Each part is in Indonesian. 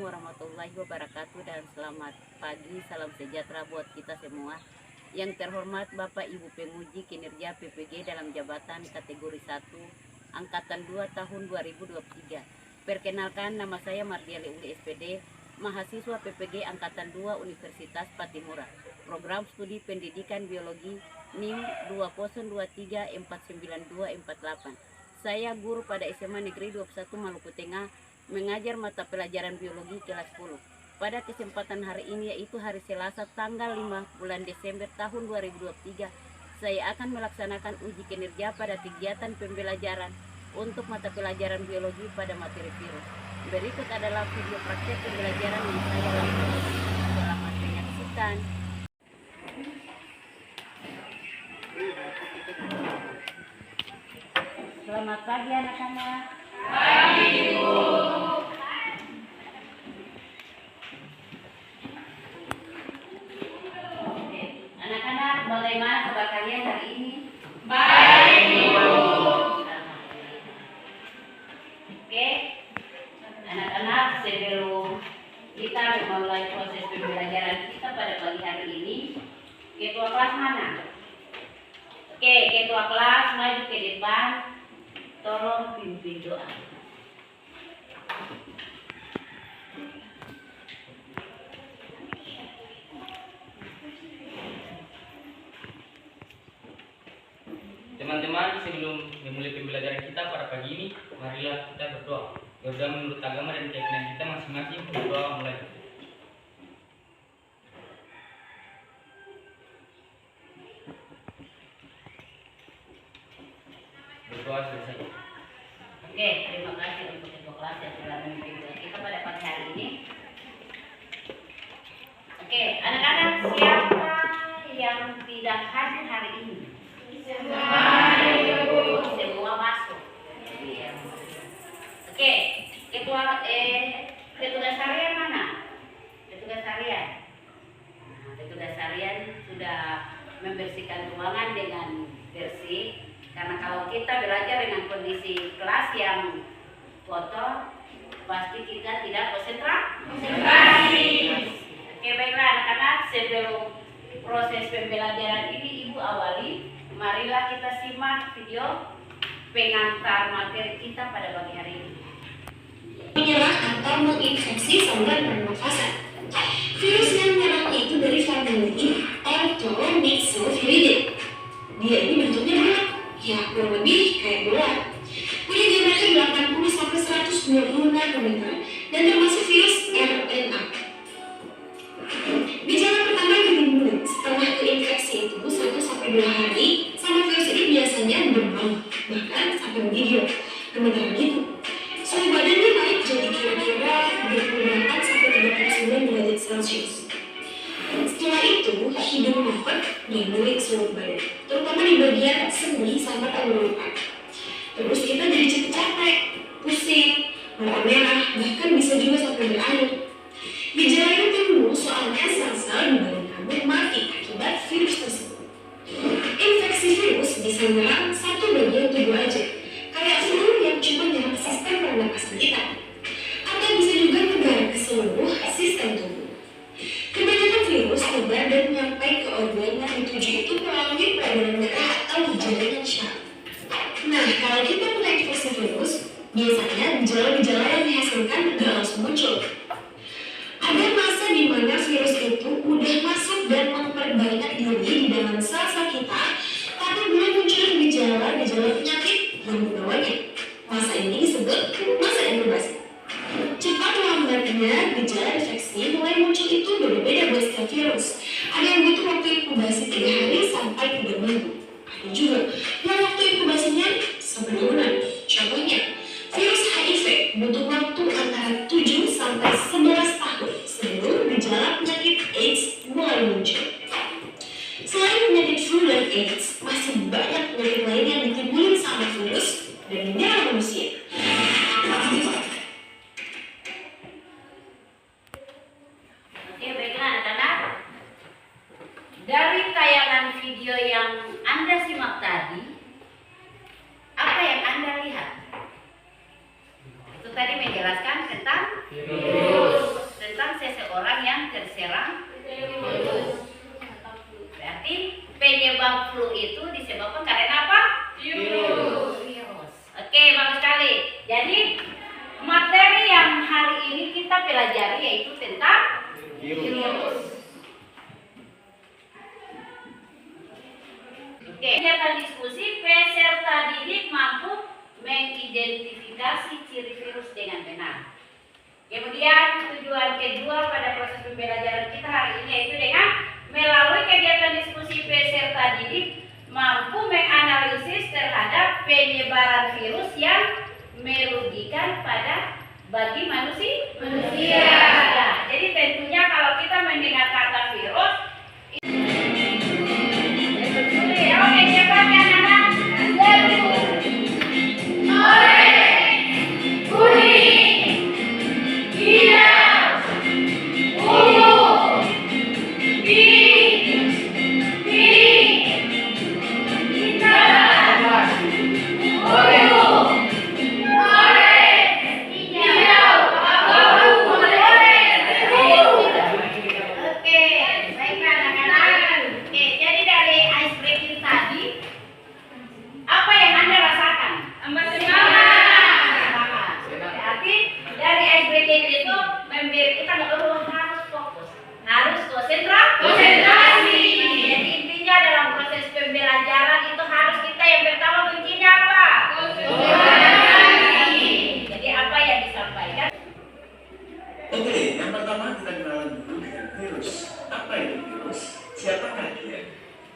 warahmatullahi wabarakatuh dan selamat pagi, salam sejahtera buat kita semua. Yang terhormat Bapak Ibu penguji kinerja PPG dalam jabatan kategori 1 Angkatan 2 tahun 2023. Perkenalkan, nama saya Mardiali Uli SPD, mahasiswa PPG Angkatan 2 Universitas Patimura, program studi pendidikan biologi NIM 2023492448. Saya guru pada SMA Negeri 21 Maluku Tengah, mengajar mata pelajaran biologi kelas 10. Pada kesempatan hari ini, yaitu hari Selasa tanggal 5 bulan Desember tahun 2023, saya akan melaksanakan uji kinerja pada kegiatan pembelajaran untuk mata pelajaran biologi pada materi virus. Berikut adalah video praktek pembelajaran yang saya lakukan. Selamat menyaksikan. Selamat pagi anak-anak. Pagi, Bu. Anak-anak, bagaimana kabar kalian hari ini? Baik, Bu. Oke, anak-anak, sebelum kita memulai proses pembelajaran kita pada pagi hari ini, ketua kelas mana? Oke, ketua kelas maju ke depan. Tolong pimpin doa. Teman-teman, sebelum memulai pembelajaran kita pada pagi ini, marilah kita berdoa. Berdoa menurut agama dan keyakinan kita masing-masing. Berdoa mulai. Berdoa selesai. Oke, terima kasih untuk ketua kelas yang telah memimpin doa kita pada pagi hari ini. Oke, anak-anak, siapa yang tidak hadir hari ini? Semua masuk. Oke, petugas harian mana? Petugas harian. Nah, petugas harian sudah membersihkan ruangan dengan bersih. Karena kalau kita belajar dengan kondisi kelas yang kotor, pasti kita tidak konsentrasi. Oke, baiklah anak-anak, sebelum proses pembelajaran ini Ibu awali, marilah kita simak video pengantar materi kita pada pagi hari ini. Menyerang atau menginfeksi saluran pernafasan. Virus yang menyerang itu dari famili Orthomyxoviridae. Dia ini bentuknya bulat, ya kurang lebih kayak bola. Punya diameter 80-126 nanometer dan termasuk virus RNA. Gejala pertama timbul setelah keinfeksi itu 1-2 hari, sama virus ini biasanya demam, bahkan sampai menggigil. Sementara itu, suhu badannya naik jadi kira-kira 28-39 derajat Celcius. Setelah itu, hidung mampet dan mulai seluruh badan, terutama di bagian sendi sama tenggorokan. Terus kita jadi cepet capek, pusing, mata merah, bahkan bisa juga sampai berair. Gejala itu timbul soalnya sel-sel di badan kamu mati akibat virus tersebut. Infeksi virus bisa menyerang satu bagian tubuh aja, kayak flu yang cuma menyerang sistem pernapasan kita, atau bisa juga menyebar ke seluruh sistem tubuh. Kebanyakan virus menyebar dan menyampai ke organ yang dituju itu melalui peradangan darah atau jaringan syaraf. Nah, kalau kita menginfeksi virus, biasanya gejala-gejala yang dihasilkan tidak langsung muncul. Ada masa di mana virus itu udah masuk dan memperbanyak diri di dalam sel-sel kita, tapi belum muncul gejala-gejala penyakit yang membawanya. Masa ini disebut masa inkubasi. Cepat lambatnya gejala infeksi mulai muncul itu berbeda buat setiap virus. Ada yang butuh waktu inkubasi 3 hari sampai 3 minggu. Ada juga yang waktu inkubasinya sampai 2 bulan. Contohnya, virus HIV butuh waktu antara 7 sampai 11 tahun sebelum gejala penyakit AIDS mulai muncul. Selain penyakit flu dan AIDS, masih banyak penyakit lain yang ditimbulkan sama virus dan menyerang manusia. Oke, baiklah anak-anak. Dari tayangan video yang Anda simak tadi, apa yang Anda lihat? Itu tadi menjelaskan tentang virus. terserang virus. Berarti penyebab flu itu disebabkan karena apa? Virus. Oke, bagus sekali. Jadi materi yang hari ini kita pelajari yaitu tentang virus. Oke, kegiatan diskusi peserta didik mampu mengidentifikasi ciri virus dengan benar. Kemudian tujuan kedua pada proses pembelajaran kita hari ini yaitu dengan melalui kegiatan diskusi peserta didik mampu menganalisis terhadap penyebaran virus yang merugikan bagi manusia. Ya, jadi tentunya kalau kita mendengar kata virus, oke, coba anak-anak, konsentrasi. Jadi intinya dalam proses pembelajaran itu harus kita yang pertama kuncinya apa? Konsentrasi. Jadi apa yang disampaikan? Oke, yang pertama kita kenalan dulu dengan virus. Apa itu virus? Siapakah dia?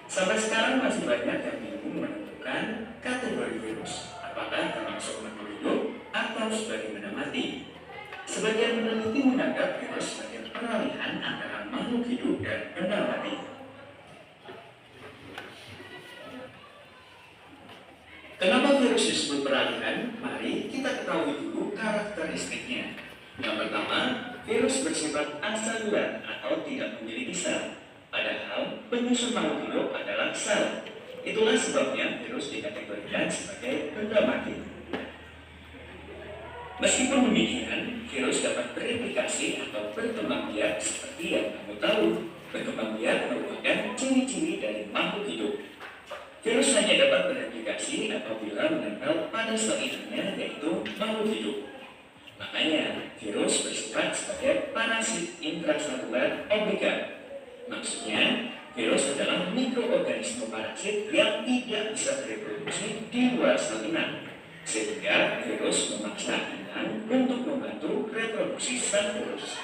Sampai sekarang masih banyak yang bingung menentukan kategori virus. Apakah termasuk makhluk hidup atau sebagai benda mati? Sebagian peneliti menganggap virus sebagai peralihan antara makhluk hidup dan benda mati. Kenapa virus disebut peralihan? Mari kita ketahui dulu karakteristiknya. Yang pertama, virus bersifat aselular atau tidak memiliki sel. Padahal penyusun makhluk hidup adalah sel. Itulah sebabnya virus dikategorikan sebagai benda mati. Meskipun demikian, virus dapat bereplikasi atau berkembang biak seperti yang kamu tahu. Berkembang biak merupakan ciri-ciri dari makhluk hidup. Virus hanya dapat bereplikasi apabila menempel pada sel inangnya, yaitu makhluk hidup. Makanya, virus bersifat sebagai parasit intraseluler obligat. Maksudnya, virus adalah mikroorganisme parasit yang tidak bisa bereproduksi di luar sel inang. Sehingga virus memaksa inang untuk membantu reproduksi sel virus.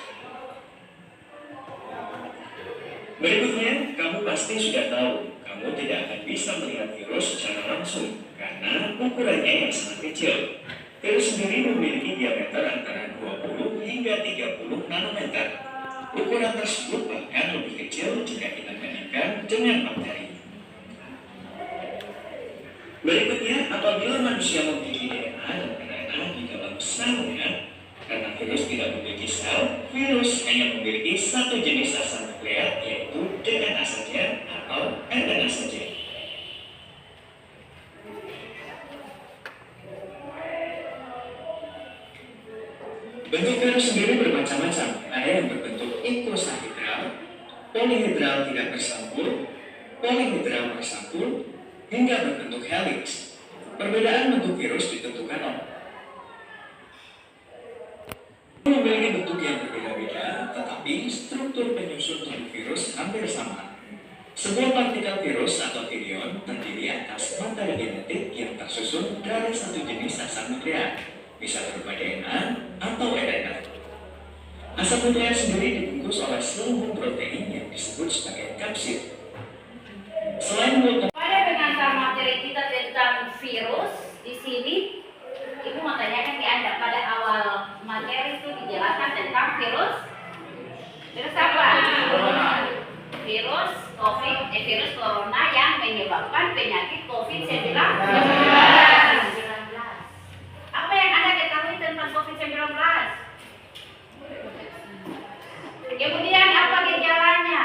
Berikutnya, kamu pasti sudah tahu, kamu tidak akan bisa melihat virus secara langsung karena ukurannya yang sangat kecil. Virus sendiri memiliki diameter antara 20 hingga 30 nanometer. Ukuran tersebut bahkan lebih kecil jika kita bandingkan dengan bakteri. Berikutnya, apabila manusia memiliki DNA dan RNA di dalam selnya, karena virus tidak memiliki sel, virus hanya memiliki satu jenis asam nukleat, yaitu DNA saja atau RNA saja. Bentuk virus sendiri bermacam-macam. Ada yang berbentuk ikosahedral, polihedral tidak bersampul, polihedral bersampul, hingga berbentuk helix. Perbedaan bentuk virus ditentukan oleh memiliki bentuk yang berbeda-beda, tetapi struktur penyusun tubuh virus hampir sama. Sebuah partikel virus atau virion terdiri atas materi genetik yang tersusun dari satu jenis asam nukleat, bisa berupa DNA atau RNA. Asam nukleat sendiri dibungkus oleh seluruh protein yang disebut sebagai kapsid. Selain Pada pengantar materi kita tentang virus, di sini Ibu mau tanyakan di Anda pada awal materi itu dijelaskan tentang virus. Virus apa? Virus COVID, virus corona yang menyebabkan penyakit COVID-19. Apa yang Anda ketahui tentang COVID-19? Kemudian apa gejalanya?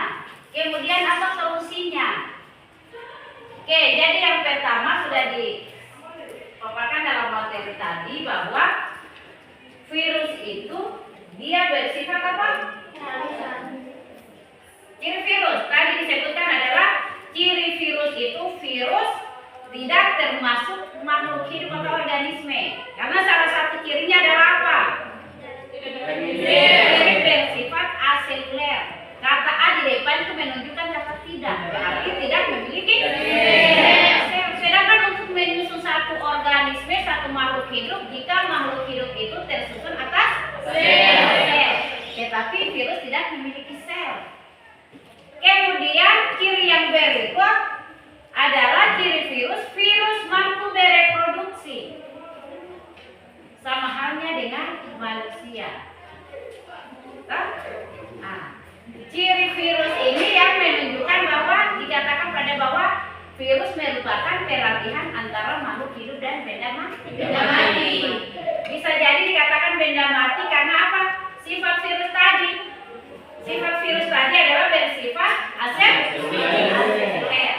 Kemudian apa solusinya? Oke, jadi yang pertama sudah dipaparkan dalam materi tadi bahwa virus itu dia bersifat apa? Ciri virus tadi disebutkan adalah ciri virus itu virus tidak termasuk makhluk hidup atau organisme. Karena salah satu cirinya adalah apa? Ciri bersifat aseluler. Kata A di depan itu menunjukkan kata tidak, berarti tidak memiliki sel. Sedangkan untuk menyusun satu organisme, satu makhluk hidup, jika makhluk hidup itu tersusun atas sel, tetapi virus tidak memiliki sel. Kemudian ciri yang berikut adalah ciri virus. Virus mampu bereproduksi, sama halnya dengan manusia. Ciri virus ini yang menunjukkan bahwa dikatakan pada bahwa virus merupakan peralihan antara makhluk hidup dan benda mati. Bisa jadi dikatakan benda mati karena apa? Sifat virus tadi. Sifat virus tadi adalah bersifat aseluler.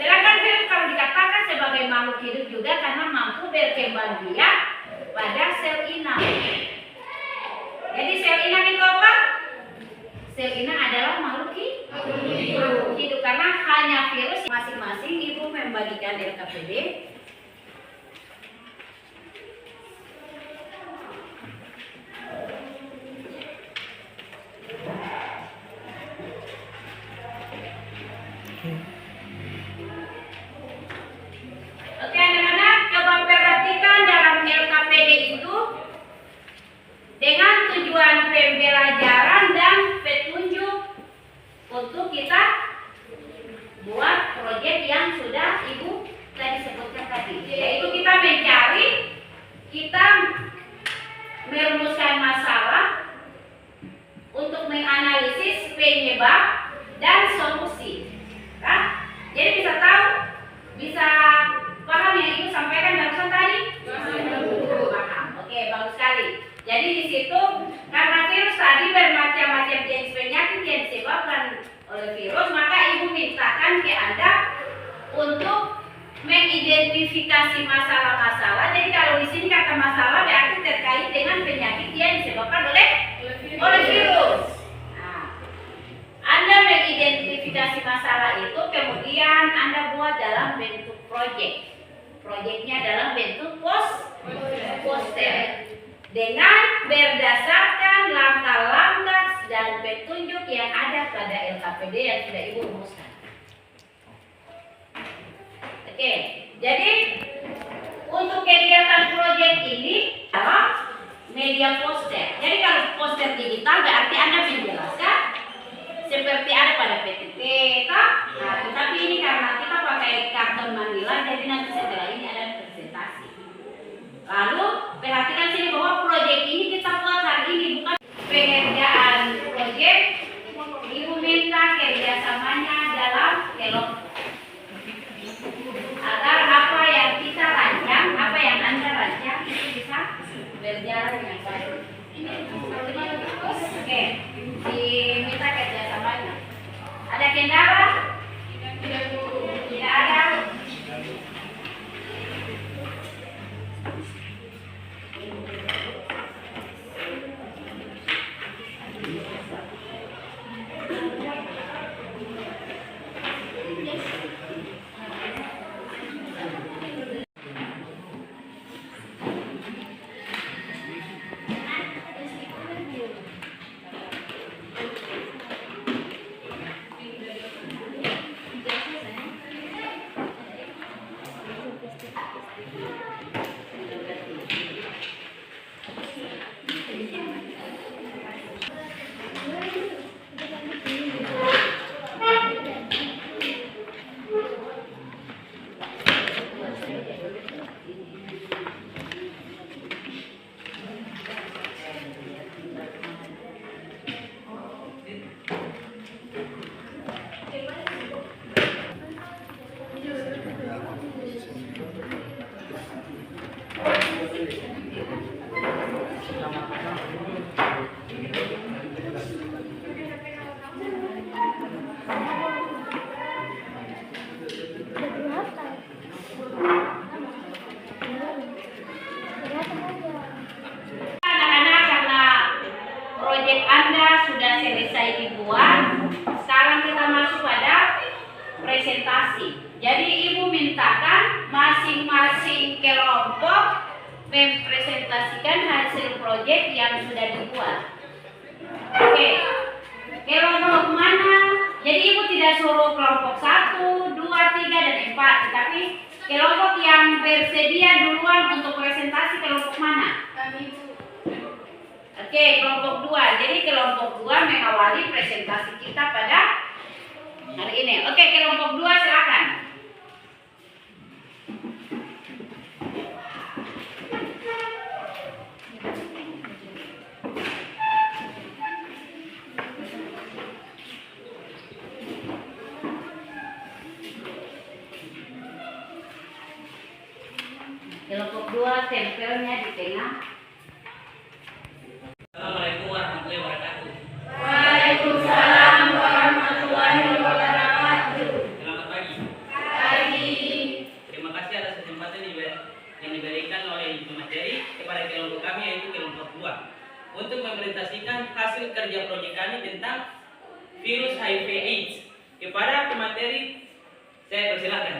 Sedangkan virus kalau dikatakan sebagai makhluk hidup juga karena mampu berkembang biak pada sel inang. Jadi sel inang itu apa? Sel inang adalah makhluk hidup karena hanya virus. Masing-masing ibu membagikan LKPD. Oke anak-anak, coba perhatikan dalam LKPD itu dengan tujuan pembelajaran dan petunjuk untuk kita buat proyek yang sudah ibu tadi sebutkan tadi, yaitu kita mencari, kita merumuskan masalah untuk menganalisis penyebab dan solusi. Nah, jadi bisa tahu, bisa paham yang ibu sampaikan barusan tadi? Paham. Oke, bagus sekali. Jadi di situ karena virus tadi bermacam-macam jenis penyakit yang disebabkan oleh virus, maka ibu mintakan ke Anda untuk mengidentifikasi masalah-masalah. Jadi kalau di sini kata masalah berarti terkait dengan penyakit yang disebabkan oleh virus. Nah, Anda mengidentifikasi masalah itu, kemudian Anda buat dalam bentuk proyek. Proyeknya dalam bentuk poster dengan berdasarkan langkah-langkah dan petunjuk yang ada pada LKPD yang sudah ibu rumuskan. Oke, jadi untuk kegiatan proyek ini adalah media poster. Jadi kalau poster digital berarti Anda menjelaskan seperti ada pada PPT, nah, tetapi ini karena kita pakai karton Manila, jadi nanti setelah ini ada presentasi. Lalu perhatikan sini bahwa proyek ini kita buat hari ini bukan pengerjaan proyek. Ibu minta kerjasamanya dalam kelompok agar apa yang kita rancang, apa yang Anda rancang itu bisa berjalan dengan baik. Oke, diminta kerjasamanya. Ada kendala? Tidak ada. Anda sudah selesai dibuat, sekarang kita masuk pada presentasi. Jadi Ibu mintakan masing-masing kelompok mempresentasikan hasil proyek yang sudah dibuat. Oke, kelompok mana? Jadi Ibu tidak suruh kelompok 1, 2, 3, dan 4, tetapi kelompok yang bersedia duluan untuk presentasi kelompok mana? Oke, kelompok 2. Jadi kelompok 2 mengawali presentasi kita pada hari ini. Oke, kelompok 2 silakan. Kelompok 2 tempelnya di tengah. Assalamualaikum warahmatullahi wabarakatuh. Waalaikumsalam warahmatullahi wabarakatuh. Selamat pagi. Pagi. Terima kasih atas kesempatan yang diberikan oleh Ibu materi kepada kelompok kami, yaitu kelompok 2, untuk mempresentasikan hasil kerja proyek kami tentang virus HIV/AIDS. Kepada pemateri, saya persilakan.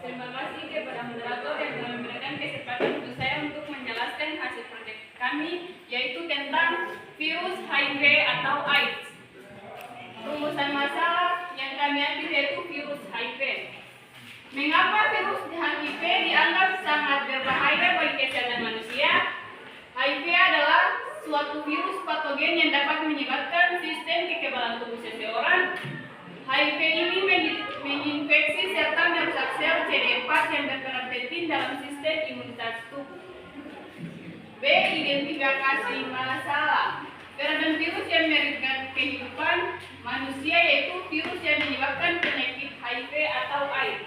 Terima kasih kepada moderator yang telah memberikan kesempatan untuk saya untuk menjelaskan hasil proyek kami, yaitu tentang virus HIV atau AIDS. Rumusan masalah yang kami ambil yaitu virus HIV. Mengapa virus HIV dianggap sangat berbahaya bagi kesehatan manusia? HIV adalah suatu virus patogen yang dapat menyebabkan sistem kekebalan tubuh seseorang. HIV ini menginfeksi serta merusak sel CD4 yang berperan penting dalam sistem imunitas tubuh. B. Identifikasi masalah. Peranan virus yang merugikan kehidupan manusia yaitu virus yang menyebabkan penyakit HIV atau AIDS.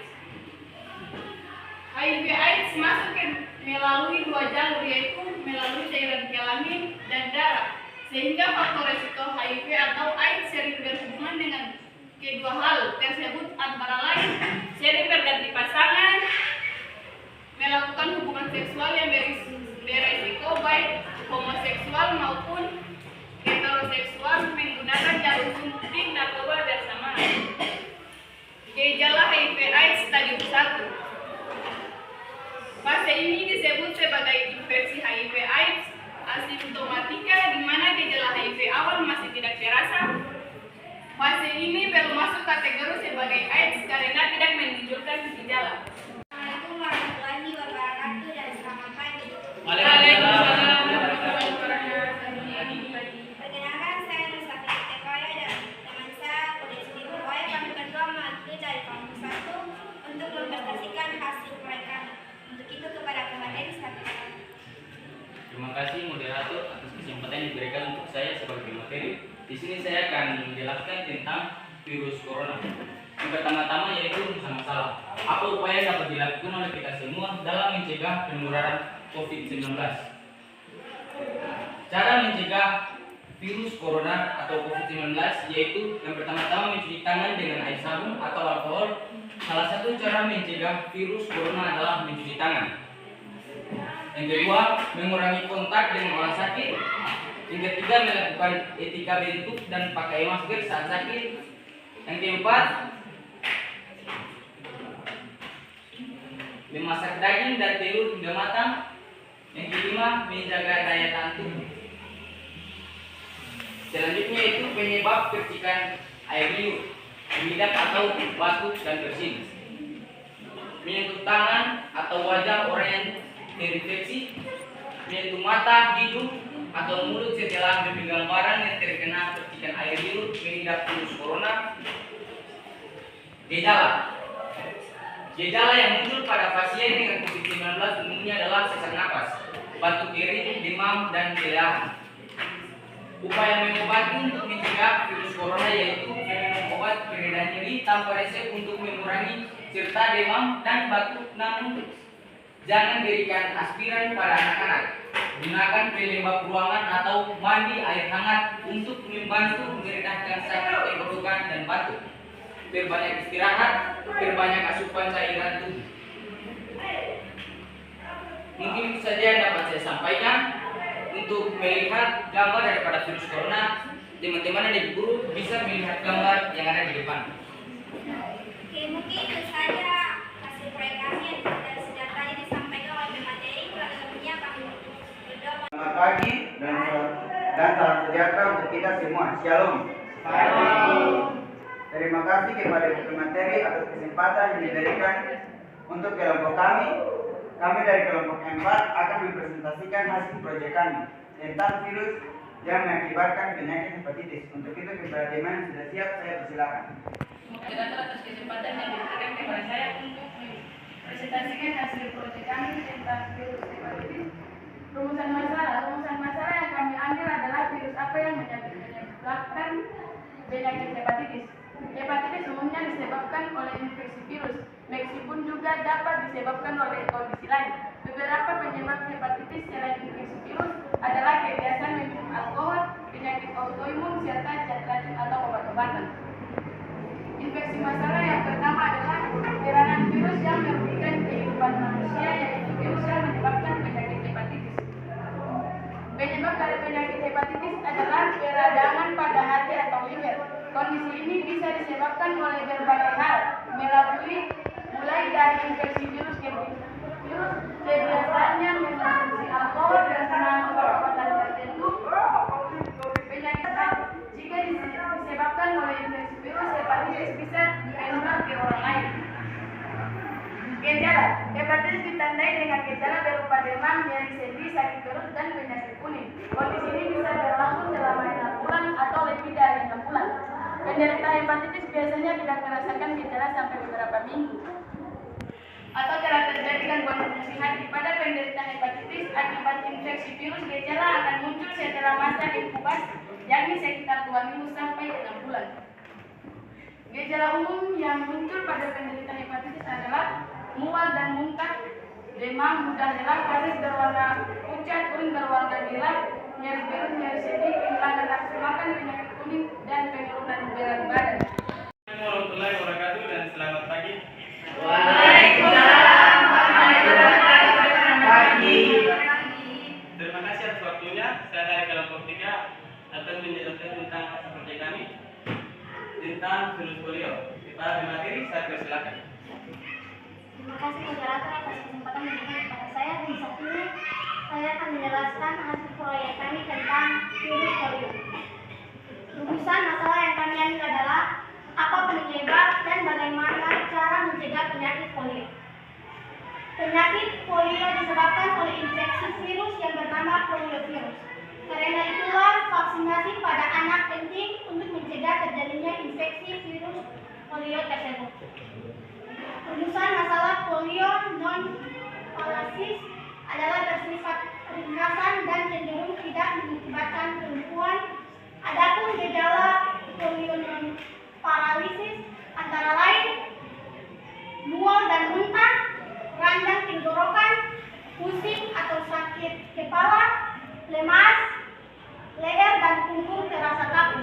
HIV/AIDS masuk melalui dua jalur, yaitu melalui cairan kelamin dan darah, sehingga faktor resiko HIV atau AIDS sering berhubungan dengan kedua hal tersebut, antara lain sering berganti pasangan, melakukan hubungan seksual yang beresiko baik homoseksual maupun heteroseksual, menggunakan jalur suntik narkoba bersama. Gejala HIV/AIDS stadium 1. Fase ini disebut sebagai infeksi HIV/AIDS asimptomatika, di mana gejala HIV awal masih tidak terasa. Fase ini belum masuk kategori sebagai AIDS karena tidak menunjukkan gejala. Assalamualaikum warahmatullahi wabarakatuh dan selamat pagi. Waalaikumsalam warahmatullahi wabarakatuh. Perkenalkan, saya Nursafi Tekoya dan teman saya Kode Sudi Tekoya. Kami berdua mewakili dari kelompok 1 untuk mempresentasikan hasil proyek kami. Untuk itu kepada pemateri silakan. Terima kasih moderator atas kesempatan yang diberikan untuk saya sebagai pemateri. Di sini saya akan menjelaskan tentang virus corona. Yang pertama-tama yaitu rumusan masalah. Apa upaya yang dapat dilakukan oleh kita semua dalam mencegah penularan COVID-19? Cara mencegah virus corona atau COVID-19 yaitu yang pertama-tama mencuci tangan dengan air sabun atau alkohol. Salah satu cara mencegah virus corona adalah mencuci tangan. Yang kedua, mengurangi kontak dengan orang sakit. Yang ketiga, melakukan etika bentuk dan pakai masker saat sakit. Yang keempat, memasak daging dan telur hingga matang. Yang kelima, menjaga daya tahan tubuh. Selanjutnya itu penyebab percikan air liur, mengidap atau batuk dan bersin. Menyentuh tangan atau wajah orang yang terinfeksi, menyentuh mata, hidung, atau mulut setelah memegang barang yang terkena percikan air liur mengidap virus corona. Gejala yang muncul pada pasien dengan COVID-19 umumnya adalah sesak napas, batuk kering, demam, dan kelelahan. Upaya mengobati untuk mencegah virus corona yaitu minum obat pereda nyeri tanpa resep untuk mengurangi serta demam dan batuk, namun jangan berikan aspiran pada anak-anak. Gunakan pelembab ruangan atau mandi air hangat untuk membantu meredahkan sakit tenggorokan dan batuk. Perbanyak istirahat, perbanyak asupan cairan tubuh. Mungkin itu saja yang dapat saya sampaikan. Untuk melihat gambar daripada virus corona, Teman-teman adik guru bisa melihat gambar yang ada di depan. Oke, mungkin itu saja hasil proyek kami yang sudah tadi disampaikan oleh materi. Kurang lebihnya kami berdoa. Selamat pagi dan salam sejahtera untuk kita semua. Shalom. Terima kasih kepada Ibu Materi atas kesempatan yang diberikan untuk kelompok kami. Kami dari kelompok 4 akan mempresentasikan hasil proyek kami tentang virus yang mengakibatkan penyakit hepatitis. Untuk itu kepada teman yang sudah siap, saya persilakan. Moderator atas kesempatan yang diberikan kepada saya untuk mempresentasikan hasil proyek kami tentang virus hepatitis. Rumusan masalah yang kami ambil adalah virus apa yang menyebabkan penyakit hepatitis. Hepatitis umumnya disebabkan oleh infeksi virus, meskipun juga dapat disebabkan oleh kondisi lain. Beberapa penyebab hepatitis selain infeksi virus adalah kebiasaan minum alkohol, penyakit autoimun, serta zat racun atau obat-obatan. Infeksi masalah yang pertama adalah peranan virus yang merugikan kehidupan manusia, yaitu virus yang menyebabkan penyakit hepatitis. Penyebab dari penyakit hepatitis adalah peradangan pada hati atau liver. Kondisi ini bisa disebabkan oleh berbagai hal, mulai dari infeksi virus kebiasaannya mengkonsumsi alkohol dan obat-obatan tertentu. Penyakit jika disebabkan oleh infeksi virus, hepatitis bisa menular ke orang lain. Gejala hepatitis ditandai dengan gejala berupa demam, nyeri sendi, sakit perut, dan penyakit kuning. Kondisi ini bisa berlangsung selama 6 bulan atau lebih dari 6 bulan. Penderita hepatitis biasanya tidak merasakan gejala sampai beberapa minggu atau telah terjadi gangguan fungsi hati. Pada penderita hepatitis akibat infeksi virus, gejala akan muncul setelah masa inkubasi, yakni sekitar 2 minggu sampai 6 bulan. Gejala umum yang muncul pada penderita hepatitis adalah mual dan muntah, demam, mudah lelah, fesis berwarna pucat, kuning berwarna gelap, nyeri perut, nyeri sendi, kehilangan nafsu makan, penyakit kuning, dan penurunan berat badan. Assalamualaikum warahmatullahi wabarakatuh dan selamat pagi. Waalaikumsalam warahmatullahi wabarakatuh. Terima kasih atas waktunya. Saya dari kelompok 3 akan menjelaskan tentang hasil proyek kami tentang virus polio. Para pemateri, saya persilakan. Terima kasih moderator atas kesempatan yang diberikan kepada saya. Dan saat ini saya akan menjelaskan hasil proyek kami tentang virus polio. Rumusan masalah yang kami ambil adalah apa penyebab dan bagaimana cara mencegah penyakit polio. Penyakit polio disebabkan oleh infeksi virus yang bernama poliovirus. Karena itulah vaksinasi pada anak penting untuk mencegah terjadinya infeksi virus polio tersebut. Rumusan masalah polio non-parasis adalah bersifat ringkasan dan cenderung tidak mengakibatkan kelumpuhan. Adapun gejala polio non-paralisis antara lain mual dan muntah, radang tenggorokan, pusing atau sakit kepala, lemas, leher dan punggung terasa kaku.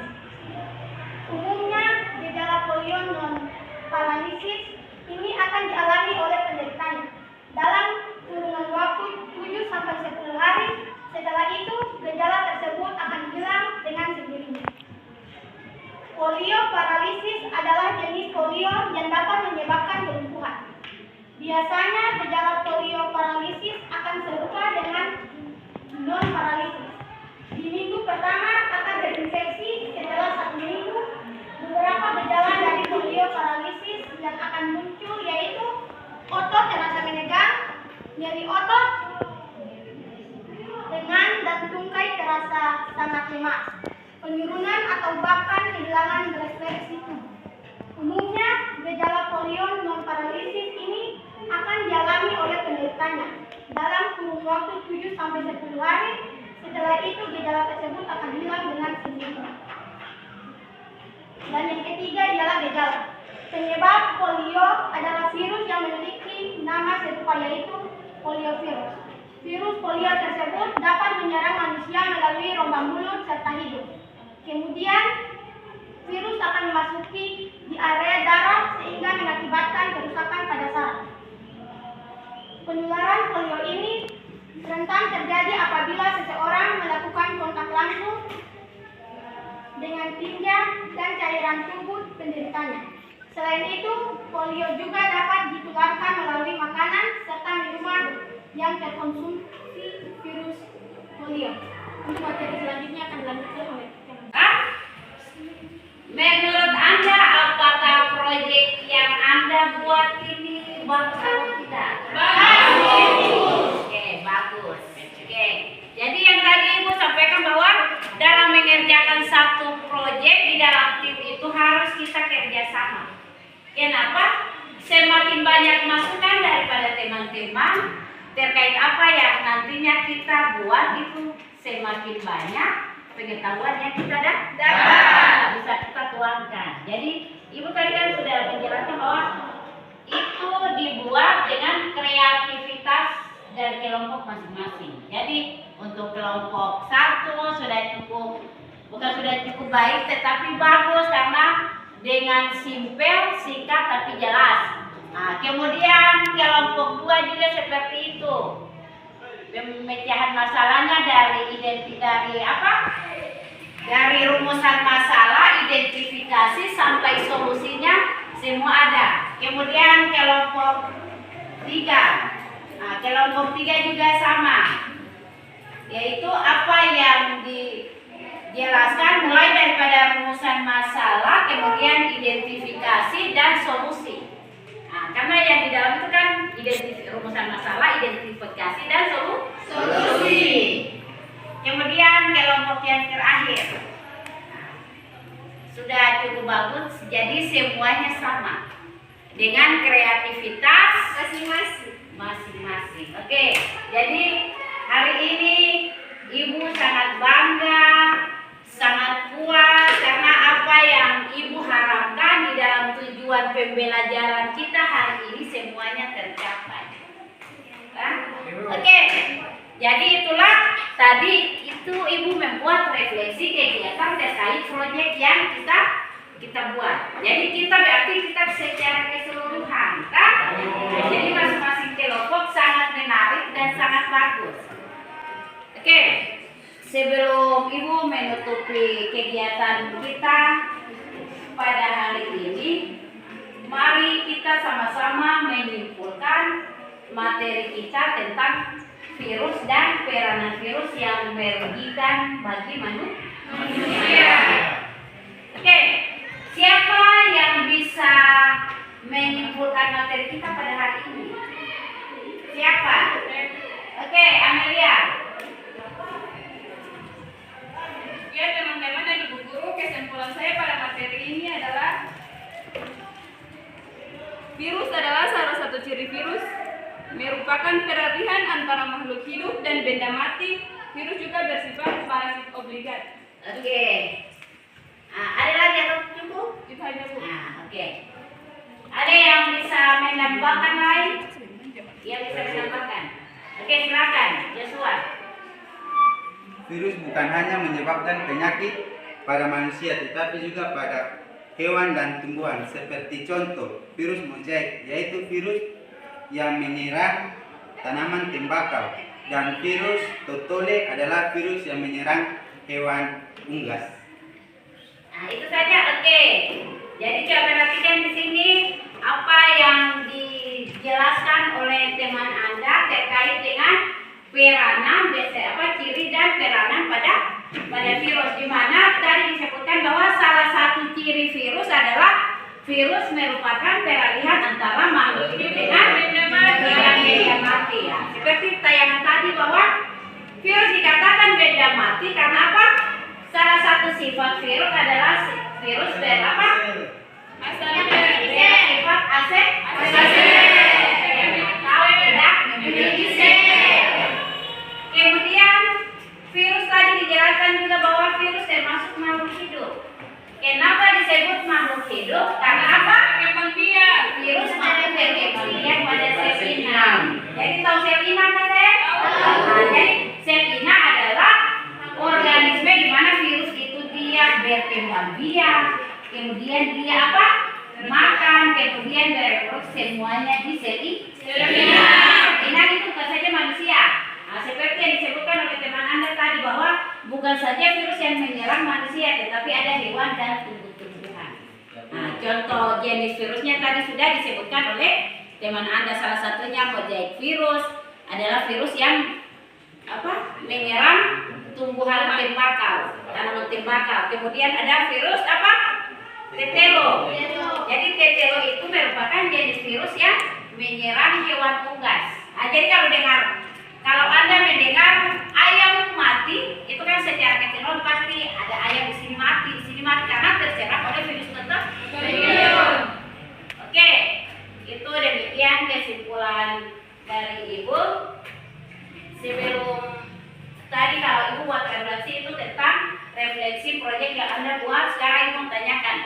Umumnya gejala polio non-paralisis ini akan dialami oleh penderitanya dalam kurungan waktu 7 sampai 10 hari. Setelah itu, gejala tersebut akan hilang dengan sendirinya. Polio paralisis adalah jenis polio yang dapat menyebabkan kelumpuhan. Biasanya gejala polio paralisis akan serupa dengan non-paralisis. Di minggu pertama akan berinfeksi, setelah 1 minggu beberapa gejala dari polio paralisis yang akan muncul yaitu otot terasa menegang, nyeri otot, lengan dan tungkai terasa sangat lemas, penurunan atau bahkan kehilangan refleksi tubuh. Umumnya gejala polio non-paralisis ini akan dialami oleh penderitanya dalam kurun waktu 7 sampai 10 hari. Setelah itu gejala tersebut akan hilang dengan sendirinya. Dan yang ketiga ialah gejala. Penyebab polio adalah virus yang memiliki nama serupa yaitu poliovirus. Virus polio tersebut dapat menyerang manusia melalui rongga mulut serta hidung. Kemudian virus akan memasuki di area darah sehingga mengakibatkan kerusakan pada saraf. Penularan polio ini rentan terjadi apabila seseorang melakukan kontak langsung dengan tinja dan cairan tubuh penderitanya. Selain itu, polio juga dapat ditularkan melalui makanan serta minuman yang terkonsumsi virus polio. Untuk materi selanjutnya akan dilanjutkan oleh Menurut Anda, apakah proyek yang Anda buat ini bagus atau tidak? Bagus. Oke, bagus. Oke. Jadi yang tadi Ibu sampaikan bahwa dalam mengerjakan satu proyek di dalam tim itu harus kita kerjasama. Kenapa? Semakin banyak masukan daripada teman-teman terkait apa yang nantinya kita buat itu, semakin banyak pengetahuan yang kita dapat, bisa kita tuangkan. Jadi Ibu tadi kan sudah menjelaskan bahwa itu dibuat dengan kreativitas dari kelompok masing-masing. Jadi untuk kelompok satu bukan sudah cukup baik, tetapi bagus karena dengan simpel, singkat tapi jelas. Nah, kemudian kelompok 2 juga seperti itu. Pemecahan masalahnya dari rumusan masalah, identifikasi sampai solusinya semua ada. Kemudian kelompok 3. Nah, kelompok 3 juga sama. Yaitu apa yang dijelaskan mulai daripada rumusan masalah, kemudian identifikasi dan solusi. Nah, karena yang di dalam itu kan rumusan masalah, identifikasi dan solusi. Kemudian kelompok yang terakhir. Nah, sudah cukup bagus, jadi semuanya sama dengan kreativitas masing-masing. Oke, jadi hari ini Ibu sangat bangga, sangat puas karena apa yang Ibu harapkan di dalam tujuan pembelajaran kita hari ini semuanya tercapai. Oke, jadi itulah tadi itu Ibu membuat refleksi kegiatan terkait proyek yang kita buat. Jadi kita berarti kita secara keseluruhan, kan? Jadi masing-masing kelompok sangat menarik dan sangat bagus. Oke, sebelum Ibu menutupi kegiatan kita pada hari ini, mari kita sama-sama menyimpulkan materi kita tentang virus dan peranan virus yang merugikan bagi manusia. Oke, siapa yang bisa menyimpulkan materi kita pada hari ini? Siapa? Oke, Amelia. Ya teman-teman dan ibu guru, kesimpulan saya pada materi ini adalah virus adalah salah satu ciri virus, merupakan peralihan antara makhluk hidup dan benda mati. Virus juga bersifat parasit obligat. Oke. Ada lagi atau cukup? Itu aja Bu. Oke. Ada yang bisa menambahkan lain? Yang bisa menambahkan? Oke, silakan, Joshua. Virus bukan hanya menyebabkan penyakit pada manusia, tetapi juga pada hewan dan tumbuhan. Seperti contoh, virus mozaik, yaitu virus yang menyerang tanaman tembakau. Dan virus totole adalah virus yang menyerang hewan unggas. Nah, itu saja. Oke. Jadi coba perhatikan di sini apa yang dijelaskan oleh teman Anda terkait dengan peranan, ciri dan peranan pada virus, di mana tadi disebutkan bahwa salah satu ciri virus adalah virus merupakan peralihan antara makhluk hidup dengan benda mati. Ya. Seperti tayangan tadi bahwa virus dikatakan benda mati karena apa? Salah satu sifat virus adalah virus bersifat memiliki sel. Kemudian virus tadi dijelaskan juga bahwa virus termasuk makhluk hidup. Kenapa disebut makhluk hidup? Karena apa? Memang dia Virus mampu berkembang pada sel inang. Jadi tahu sel inang kan saya? Jadi sel inang adalah organisme di mana virus itu dia berkembang biak, kemudian dia apa? Makan, kemudian bereproduksi, semuanya di sel inang. Inang itu bukan saja manusia. Nah, seperti yang disebutkan oleh teman Anda tadi bahwa bukan saja virus yang menyerang manusia, tetapi ada hewan dan tumbuh-tumbuhan. Nah, contoh jenis virusnya tadi sudah disebutkan oleh teman Anda, salah satunya mosaic virus adalah virus yang menyerang tumbuhan tembakau, tanaman tembakau. Kemudian ada virus tetelo. Jadi tetelo itu merupakan jenis virus yang menyerang hewan unggas. Nah, jadi kalau Anda mendengar ayam mati, itu kan secara keseluruhan pasti ada ayam di sini mati karena terserang oleh virus tersebut. Oke, itu demikian kesimpulan dari Ibu. Sebelum tadi kalau Ibu buat refleksi itu tentang refleksi proyek yang Anda buat, sekarang Ibu mau tanyakan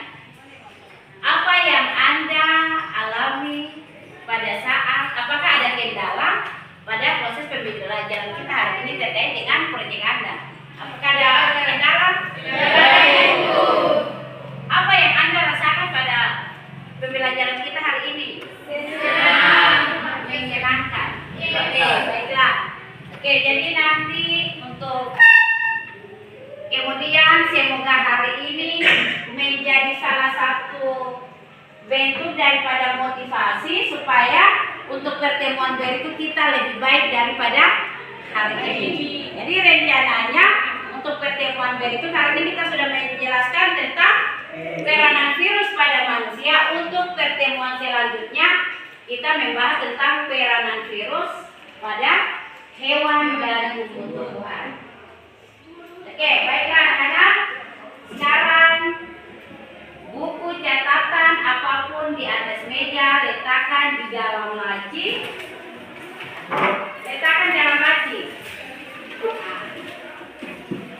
apa yang Anda alami pada saat, apakah ada kendala pada proses pembelajaran kita hari ini terkait dengan proyek Anda? Apakah ada kendala? Apa yang Anda rasakan pada pembelajaran kita hari ini? Menyenangkan. Oke, baiklah. Oke, jadi nanti untuk kemudian semoga hari ini menjadi salah satu bentuk daripada motivasi supaya untuk pertemuan berikut kita lebih baik daripada hari ini. Jadi rencananya untuk pertemuan berikut hari ini kita sudah menjelaskan tentang peranan virus pada manusia. Untuk pertemuan selanjutnya kita membahas tentang peranan virus pada hewan dan tumbuh-tumbuhan. Oke, baiklah anak-anak. Sekarang buku catatan apapun di atas meja letakkan di dalam laci. Letakkan di dalam laci.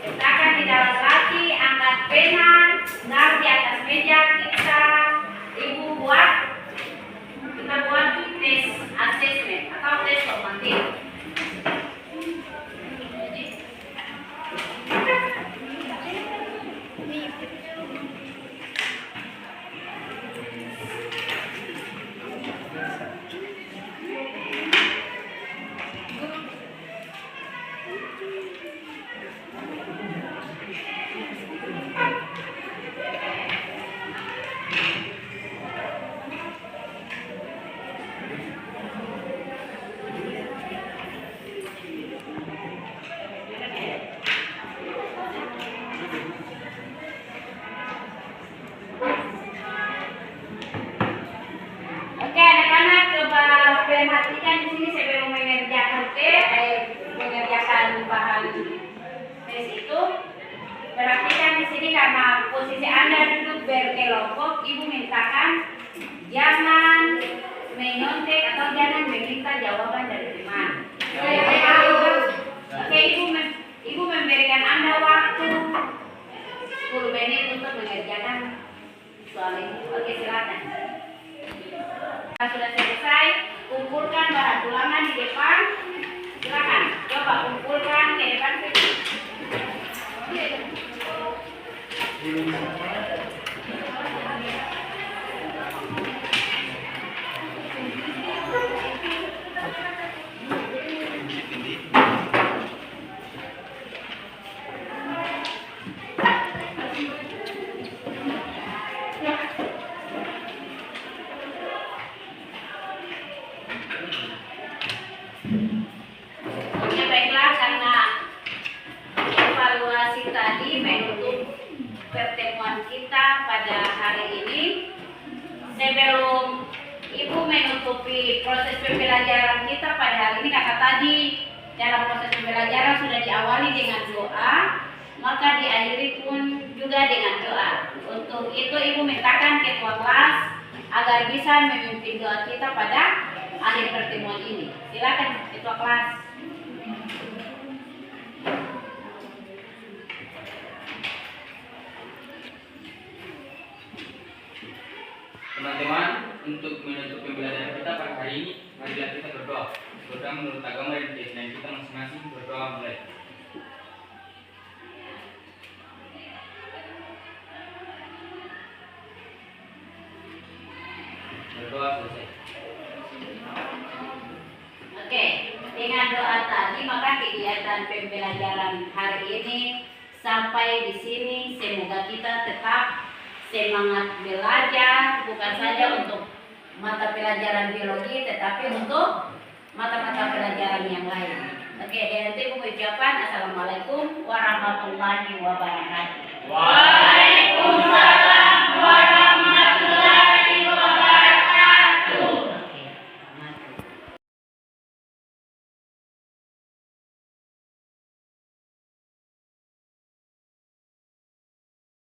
Letakkan di dalam laci, angkat pena, taruh di atas meja. Kita buat tes assessment atau tes formatif. Perhatikan di sini sebelum mengerjakan bahan tes itu. Perhatikan di sini karena posisi Anda duduk berkelompok, Ibu mintakan jangan menyontek atau jangan meminta jawaban dari teman. Oke, Ibu memberikan Anda waktu 10 menit untuk mengerjakan soal ini. Oke, silakan. Sudah selesai, kumpulkan bahan ulangan di depan. Silakan, coba kumpulkan ke depan. Oke, baiklah, karena evaluasi tadi menutup pertemuan kita pada hari ini. Sebelum Ibu menutupi proses pembelajaran kita pada hari ini, karena tadi dalam proses pembelajaran sudah diawali dengan doa, maka diakhiri pun juga dengan doa. Untuk itu Ibu mintakan ketua kelas agar bisa memimpin doa kita pada akhir pertemuan ini. Silakan ketua kelas. Teman-teman, untuk menutup pembelajaran kita pada hari ini, marilah kita berdoa. Berdoa menurut agama dan keyakinan kita masing-masing. Berdoa mulai. Berdoa selesai. Oke, Dengan doa tadi, maka kegiatan pembelajaran hari ini sampai di sini. Semoga kita tetap semangat belajar, bukan saja untuk mata pelajaran biologi, tetapi untuk mata-mata pelajaran yang lain. Oke, nanti mengucapkan Assalamualaikum warahmatullahi wabarakatuh.